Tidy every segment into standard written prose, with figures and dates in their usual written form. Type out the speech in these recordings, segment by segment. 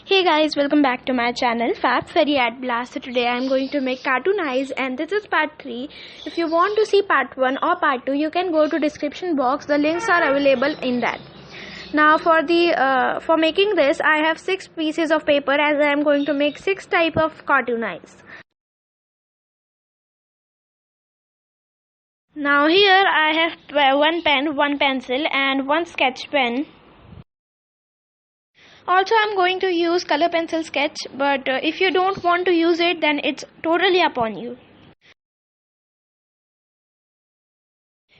Hey guys, welcome back to my channel Fab Fairy Art Blast. So today I am going to make cartoon eyes and this is part 3. If you want to see part 1 or part 2, you can go to description box. The links are available in that. Now for making this, I have 6 pieces of paper as I am going to make 6 type of cartoon eyes. Now here I have one pen, one pencil and one sketch pen. Also, I'm going to use color pencil sketch, but if you don't want to use it, then it's totally upon you.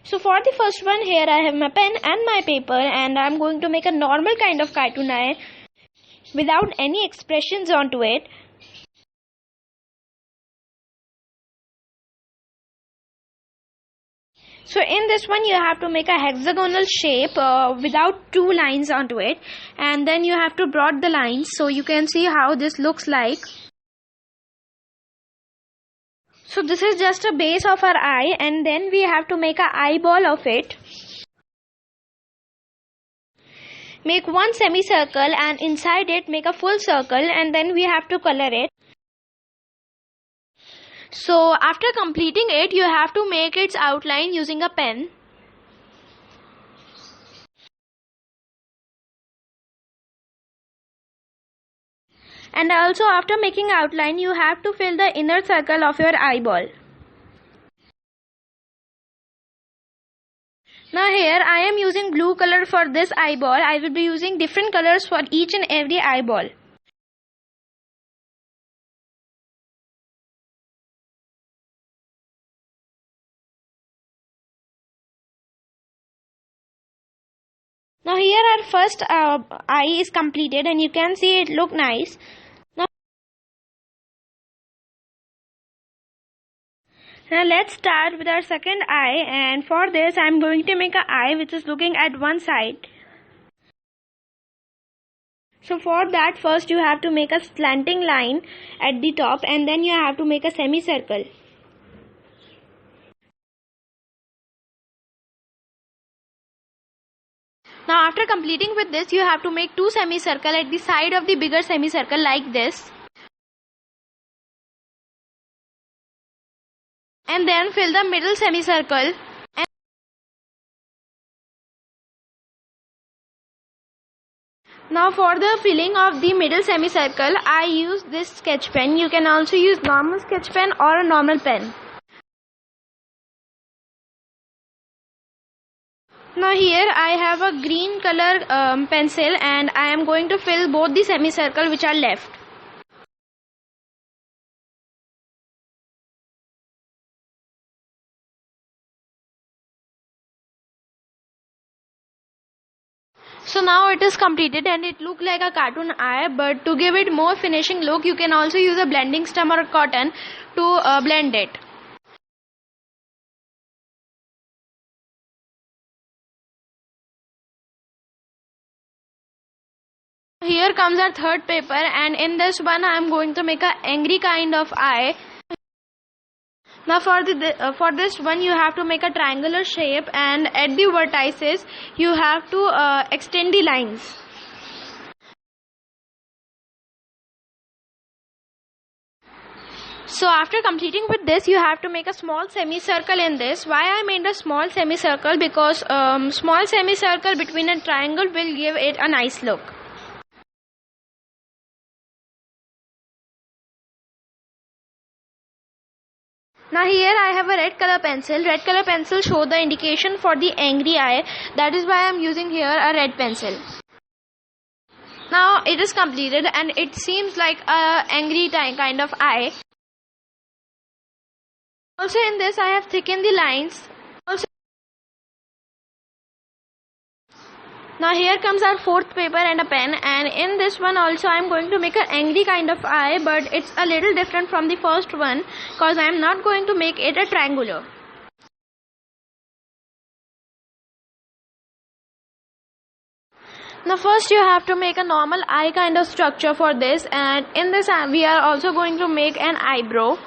So for the first one, here I have my pen and my paper, and I'm going to make a normal kind of cartoon eye without any expressions onto it. So in this one you have to make a hexagonal shape without 2 lines onto it, and then you have to broad the lines so you can see how this looks like. So this is just a base of our eye, and then we have to make an eyeball of it. Make one semicircle and inside it make a full circle, and then we have to color it. So after completing it, you have to make its outline using a pen. And also after making outline, you have to fill the inner circle of your eyeball. Now here I am using blue color for this eyeball. I will be using different colors for each and every eyeball. Now here our first eye is completed and you can see it look nice. Now let's start with our second eye, and for this I am going to make an eye which is looking at one side. So for that, first you have to make a slanting line at the top and then you have to make a semicircle. Now after completing with this, you have to make 2 semicircles at the side of the bigger semicircle like this. And then fill the middle semicircle. Now for the filling of the middle semicircle, I use this sketch pen. You can also use normal sketch pen or a normal pen. Now here I have a green color pencil and I am going to fill both the semicircle which are left. So now it is completed and it look like a cartoon eye, but to give it more finishing look, you can also use a blending stem or a cotton to blend it. Here comes our third paper, and in this one I am going to make a angry kind of eye. Now for this one you have to make a triangular shape, and at the vertices you have to extend the lines. So after completing with this, you have to make a small semicircle in this. Why I made a small semicircle? Because small semicircle between a triangle will give it a nice look. Now here I have a red color pencil. Red color pencil show the indication for the angry eye. That is why I am using here a red pencil. Now it is completed and it seems like a angry kind of eye. Also in this I have thickened the lines. Now here comes our fourth paper and a pen, and in this one also I am going to make an angry kind of eye, but it's a little different from the first one because I am not going to make it a triangular. Now first you have to make a normal eye kind of structure for this, and in this we are also going to make an eyebrow.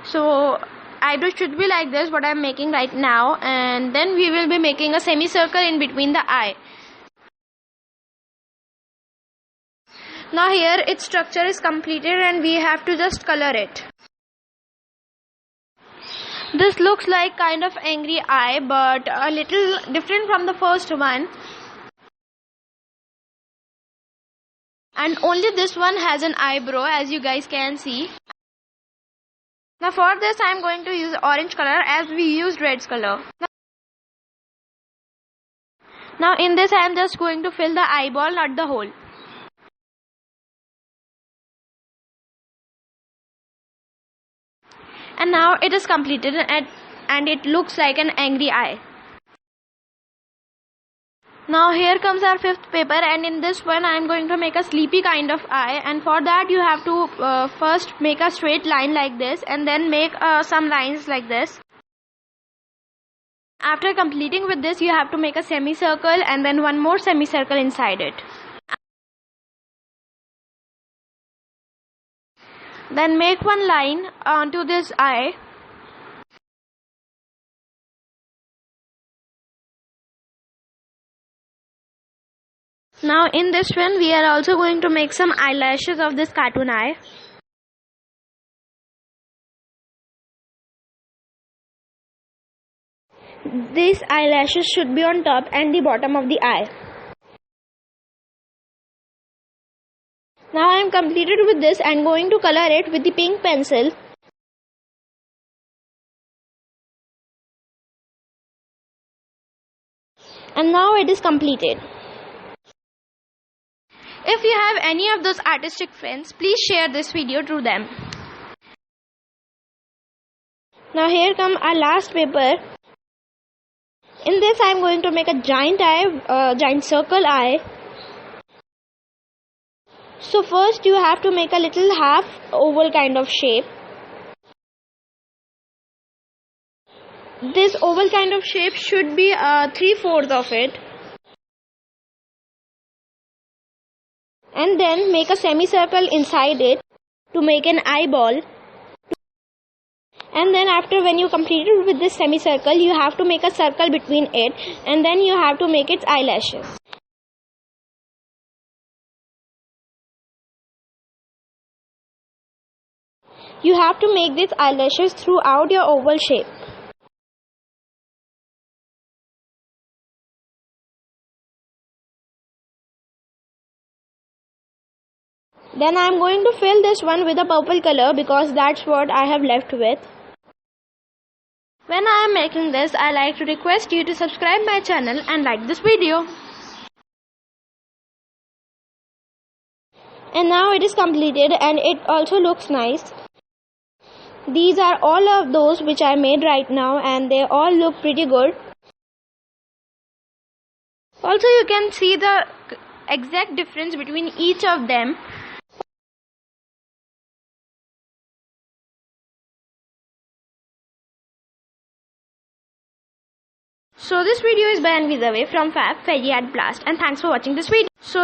So eyebrow should be like this, what I am making right now, and then we will be making a semicircle in between the eye. Now here its structure is completed and we have to just color it. This looks like kind of angry eye, but a little different from the first one. And only this one has an eyebrow, as you guys can see. Now for this I am going to use orange color as we used red color. Now in this I am just going to fill the eyeball, not the hole. And now it is completed and it looks like an angry eye. Now here comes our fifth paper, and in this one I am going to make a sleepy kind of eye, and for that you have to first make a straight line like this and then make some lines like this. After completing with this you have to make a semicircle and then one more semicircle inside it. Then make one line onto this eye. Now in this one we are also going to make some eyelashes of this cartoon eye. These eyelashes should be on top and the bottom of the eye. Now I am completed with this and going to color it with the pink pencil. And now it is completed. If you have any of those artistic friends, please share this video to them. Now here come our last paper. In this I am going to make a giant eye, giant circle eye. So first you have to make a little half oval kind of shape. This oval kind of shape should be 3/4 of it. And then make a semicircle inside it to make an eyeball. And then after, when you completed with this semicircle, you have to make a circle between it, and then you have to make its eyelashes. You have to make these eyelashes throughout your oval shape. Then I am going to fill this one with a purple color because that's what I have left with. When I am making this, I like to request you to subscribe my channel and like this video. And now it is completed and it also looks nice. These are all of those which I made right now and they all look pretty good. Also you can see the exact difference between each of them. So this video is by Anvi Dave from Fab Fairy Art Blast, and thanks for watching this video. So